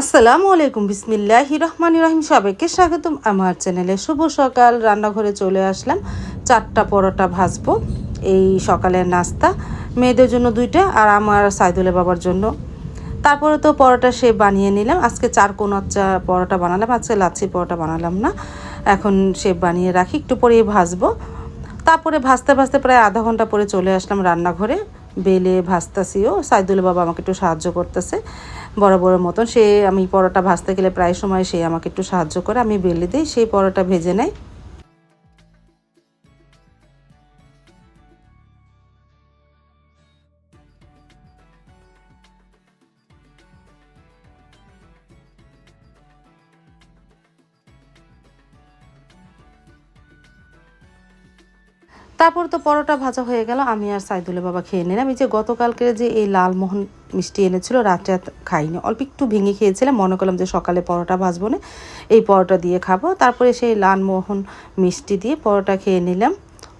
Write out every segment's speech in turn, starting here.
আসসালামু আলাইকুম, বিসমিল্লাহির রহমানির রহিম। সবাইকে স্বাগতম আমার চ্যানেলে। শুভ সকাল। রান্নাঘরে চলে আসলাম। 4টা পরোটা ভাজবো। এই সকালের নাস্তা, মেয়েদের জন্য 2টা আর আমার সাইদুলের বাবার জন্য। তারপরে তো পরোটা বানিয়ে নিলাম। আজকে 4 কোণার পরোটা বানালাম, আজকে লাচ্ছি পরোটা বানালাম না। এখন বানিয়ে রাখি, একটু পরেই ভাজবো। তারপরে ভাজতে ভাজতে প্রায় আধা ঘন্টা পরে চলে আসলাম রান্নাঘরে। বেলে ভাজতাছিও, সাইদুলের বাবা আমাকে একটু সাহায্য করতেছে বড় বড় মতন। আমি পরোটা ভাজতে গেলে প্রায় সময় সে আমাকে একটু সাহায্য করে, আমি বেলে দিই, সেই পরোটা ভেজে নেয়। তারপর তো পরোটা ভাজা হয়ে গেল, আমি আর সাইদুলের বাবা খেয়ে নিলাম। এই যে গতকালকে যে এই লালমোহন মিষ্টি এনেছিল, রাত্রে খাইনি, অল্প একটু ভেঙে খেয়েছিলাম। মনে করলাম যে সকালে পরোটা ভাজবো না, এই পরোটা দিয়ে খাবো। তারপরে সেই লালমোহন মিষ্টি দিয়ে পরোটা খেয়ে নিলাম।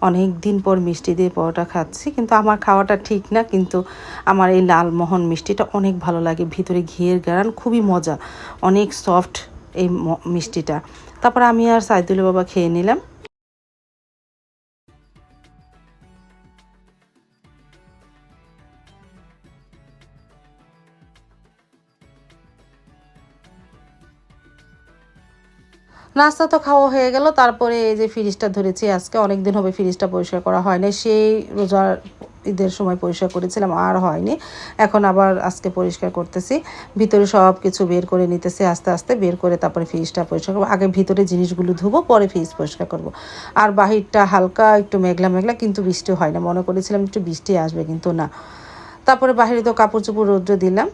অনেক দিন পর মিষ্টি দিয়ে পরোটা খাচ্ছি, কিন্তু আমার খাওয়াটা ঠিক না, কিন্তু আমার এই লালমোহন মিষ্টিটা অনেক ভালো লাগে। ভিতরে ঘিয়ের গাড়ান, খুবই মজা, অনেক সফট এই মিষ্টিটা। তারপর আমি আর সাইদুলের বাবা খেয়ে নিলাম। নাস্তা তো খাওয়া হয়ে গেল। তারপরে এই যে ফ্রিজটা ধরেছি, আজকে অনেক দিন হবে ফ্রিজটা পরিষ্কার করা হয় না। সেই রোজার ঈদের সময় পরিষ্কার করেছিলাম, আর হয়নি। এখন আবার আজকে পরিষ্কার করতেছি। ভিতরে সব কিছু বের করে নিতেছি, আস্তে আস্তে বের করে তারপরে ফ্রিজটা পরিষ্কার করবো। আগে ভিতরে জিনিসগুলো ধুবো, পরে ফ্রিজ পরিষ্কার করব। আর বাহিরটা হালকা একটু মেঘলা মেঘলা, কিন্তু বৃষ্টি হয় না। মনে করেছিলাম একটু বৃষ্টি আসবে, কিন্তু না। তারপরে বাহিরে তো কাপড় চোপড় রৌদ্রে দিলাম।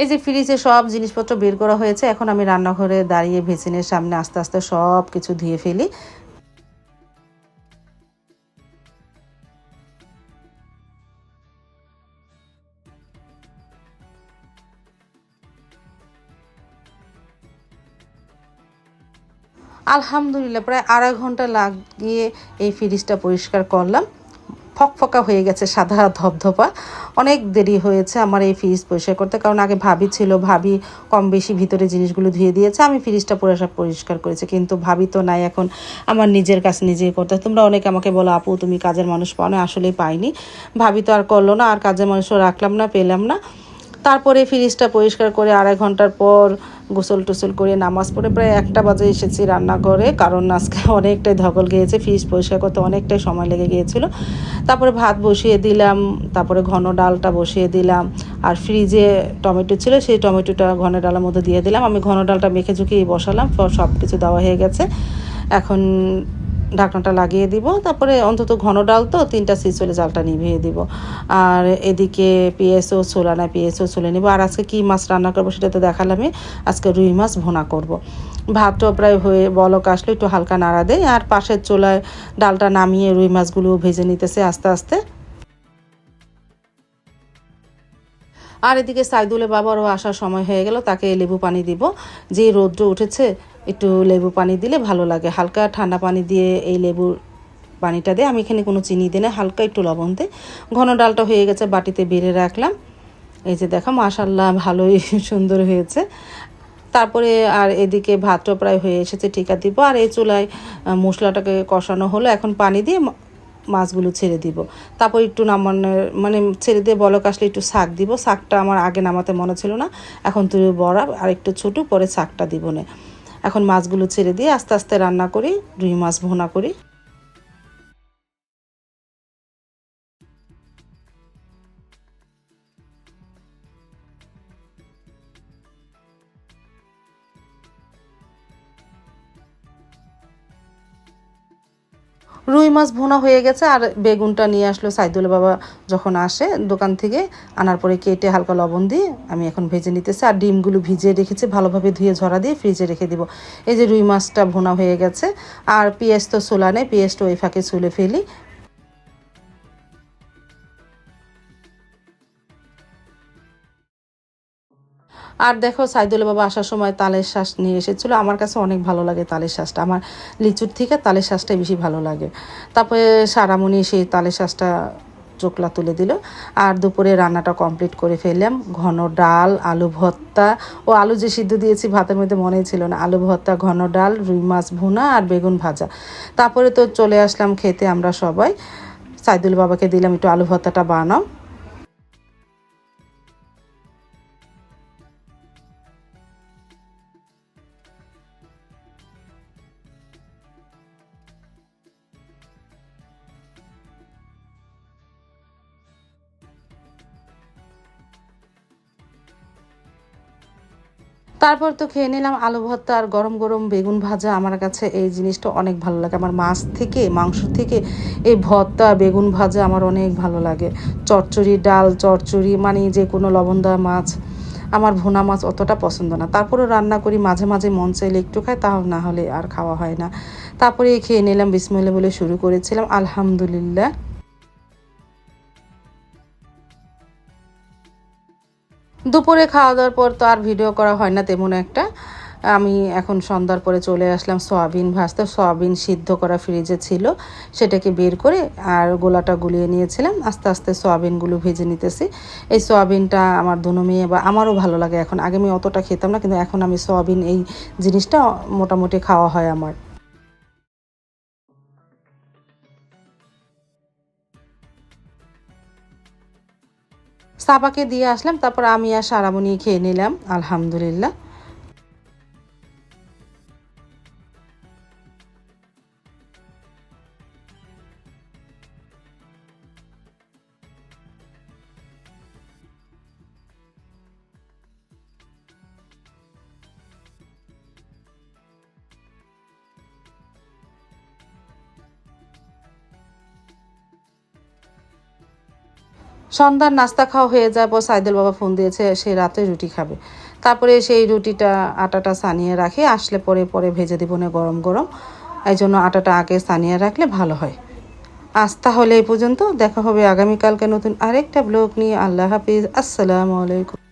এই যে ফ্রিজে সব জিনিসপত্র বের করা হয়েছে, এখন আমি রান্নাঘরে দাঁড়িয়ে বেসিনের সামনে আস্তে আস্তে সব কিছু ধুয়ে ফেলি। আলহামদুলিল্লাহ প্রায় 2.5 ঘন্টা লাগিয়ে এই ফ্রিজটা পরিষ্কার করলাম। ফকফকা হয়ে গেছে, সাদা ধপধপা। অনেক দেরি হয়েছে আমার এই ফ্রিজ পরিষ্কার করতে, কারণ আগে ভাবি ছিল, ভাবি কম বেশি ভিতরে জিনিসগুলো ধুয়ে দিয়েছে, আমি ফ্রিজটা পুরো সব পরিষ্কার করেছি। কিন্তু ভাবি তো নাই, এখন আমার নিজের কাছে নিজেই করতে। তোমরা অনেকে আমাকে বলো, আপু তুমি কাজের মানুষ পাও না, আসলেই পাইনি। ভাবি তো আর করলো না, আর কাজের মানুষও রাখলাম না, পেলাম না। তারপরে ফ্রিজটা পরিষ্কার করে 2.5 ঘন্টার পর গোসল টোসল করে নামাজ পড়ে প্রায় 1টা বাজে এসেছি রান্নাঘরে, কারণ আজকে অনেকটাই ধকল গিয়েছে, ফ্রিজ পরিষ্কার করতে অনেকটাই সময় লেগে গিয়েছিল। তারপরে ভাত বসিয়ে দিলাম, তারপরে ঘন ডালটা বসিয়ে দিলাম। আর ফ্রিজে টমেটো ছিল, সেই টমেটোটা ঘন ডালের মধ্যে দিয়ে দিলাম। আমি ঘন ডালটা মেখে ঝুঁকিয়ে বসালাম, সব কিছু দেওয়া হয়ে গেছে। এখন ঢাকনাটা লাগিয়ে দিব। তারপরে অন্তত ঘন ডাল তো 3টা সিসলে জালটা নিভিয়ে দিব। আর এদিকে পেঁয়াজও ছোলা না, পেঁয়াজও ছোলে নিব। আর আজকে কী মাছ রান্না করবো সেটা তো দেখালামই। আজকে রুই মাছ ভুনা করব। ভাতটা প্রায় হয়ে বলক আসলে একটু হালকা নাড়া দেয়, আর পাশের চুলায় ডালটা নামিয়ে রুই মাছগুলো ভেজে নিতেছে আস্তে আস্তে। আর এদিকে সাইদুলের বাবারও আসার সময় হয়ে গেল, তাকে লেবু পানি দিব। যে রৌদ্র উঠেছে, একটু লেবু পানি দিলে ভালো লাগে। হালকা ঠান্ডা পানি দিয়ে এই লেবুর পানিটা দিয়ে, আমি এখানে কোনো চিনি দিই না, হালকা একটু লবণ দিয়ে। ঘন ডালটা হয়ে গেছে, বাটিতে বেড়ে রাখলাম। এই যে দেখো, মাশাল্লাহ ভালোই সুন্দর হয়েছে। তারপরে আর এদিকে ভাতটা প্রায় হয়ে এসেছে, টিকা দিব। আর এই চুলায় মশলাটাকে কষানো হলো, এখন পানি দিয়ে মাছগুলো ছেড়ে দিব। তারপর একটু নামানোর মানে ছেড়ে দিয়ে বলক আসলে একটু শাক দিব। শাকটা আমার আগে নামাতে মনে ছিল না, এখন তুই বড়া আর একটু ছোটো, পরে শাকটা দিব না। এখন মাছগুলো ছেড়ে দিয়ে আস্তে আস্তে রান্না করি, রুই মাছ ভুনা করি। রুই মাছ ভুনা হয়ে গেছে, আর বেগুনটা নিয়ে আসলো সাইদুল বাবা যখন আসে দোকান থেকে। আনার পরে কেটে হালকা লবণ দিয়ে আমি এখন ভেজে নিতেছি। আর ডিমগুলো ভিজিয়ে রেখেছি, ভালোভাবে ধুয়ে ঝরা দিয়ে ফ্রিজে রেখে দিব। এই যে রুই মাছটা ভুনা হয়ে গেছে। আর পেঁয়াজ তো সোলা নেই, পেঁয়াজটা ওই ফাঁকে ছুলে ফেলি। আর দেখো, সাইদুল বাবা আসার সময় তালের শ্বাস নিয়ে এসেছিলো। আমার কাছে অনেক ভালো লাগে তালের শ্বাসটা, আমার লিচুর থেকে তালের শ্বাসটাই বেশি ভালো লাগে। তারপরে সারামণি সেই তালের শ্বাসটা চোখলা তুলে দিল। আর দুপুরে রান্নাটা কমপ্লিট করে ফেললাম। ঘন ডাল, আলু ভর্তা ও আলু যে সিদ্ধ দিয়েছি ভাতের মধ্যে মনেই ছিল না, আলু ভর্তা, ঘন ডাল, রুই মাছ ভুনা আর বেগুন ভাজা। তারপরে তো চলে আসলাম খেতে আমরা সবাই। সাইদুল বাবাকে দিলাম একটু আলু ভর্তাটা বানাও। তারপর তো খেয়ে নিলাম আলু ভর্তা আর গরম গরম বেগুন ভাজা। আমার কাছে এই জিনিসটা অনেক ভালো লাগে, আমার মাছ থেকে মাংস থেকে এই ভর্তা বেগুন ভাজা আমার অনেক ভালো লাগে। চচ্চড়ি, ডাল চচ্চড়ি মানে যে কোনো লবণ দেওয়া মাছ, আমার ভুনা মাছ অতটা পছন্দ না। তারপরেও রান্না করি, মাঝে মাঝে মন চাইলে একটু খাই, তাও না হলে আর খাওয়া হয় না। তারপরে খেয়ে নিলাম, বিসমিল্লাহ বলে শুরু করেছিলাম, আলহামদুলিল্লাহ। দুপুরে খাওয়া দাওয়ার পর তো আর ভিডিও করা হয় না তেমন একটা। আমি এখন সন্ধ্যার পরে চলে আসলাম সয়াবিন ভাজতে। সয়াবিন সিদ্ধ করা ফ্রিজে ছিল, সেটাকে বের করে আর গোলাটা গুলিয়ে নিয়েছিলাম। আস্তে আস্তে সয়াবিনগুলো ভেজে নিতেছি। এই সয়াবিনটা আমার দুনো মেয়ে বা আমারও ভালো লাগে এখন। আগে আমি অতটা খেতাম না, কিন্তু এখন আমি সয়াবিন এই জিনিসটা মোটামুটি খাওয়া হয় আমার। সাবাকে দিয়ে আসলাম, তারপর আমি আর সারামণি খেয়ে নিলাম, আলহামদুলিল্লাহ। সন্ধ্যার নাস্তা খাওয়া হয়ে যাওয়ার পর সাইদুল বাবা ফোন দিয়েছে, সে রাতে রুটি খাবে। তারপরে সেই রুটিটা আটাটা সানিয়ে রাখি, আসলে পরে পরে ভেজে দিব না গরম গরম। এই জন্য আটাটা আগে সানিয়ে রাখলে ভালো হয়। আজ তাহলে এই পর্যন্ত, দেখা হবে আগামীকালকে নতুন আরেকটা ব্লগ নিয়ে। আল্লাহ হাফিজ, আসসালামু আলাইকুম।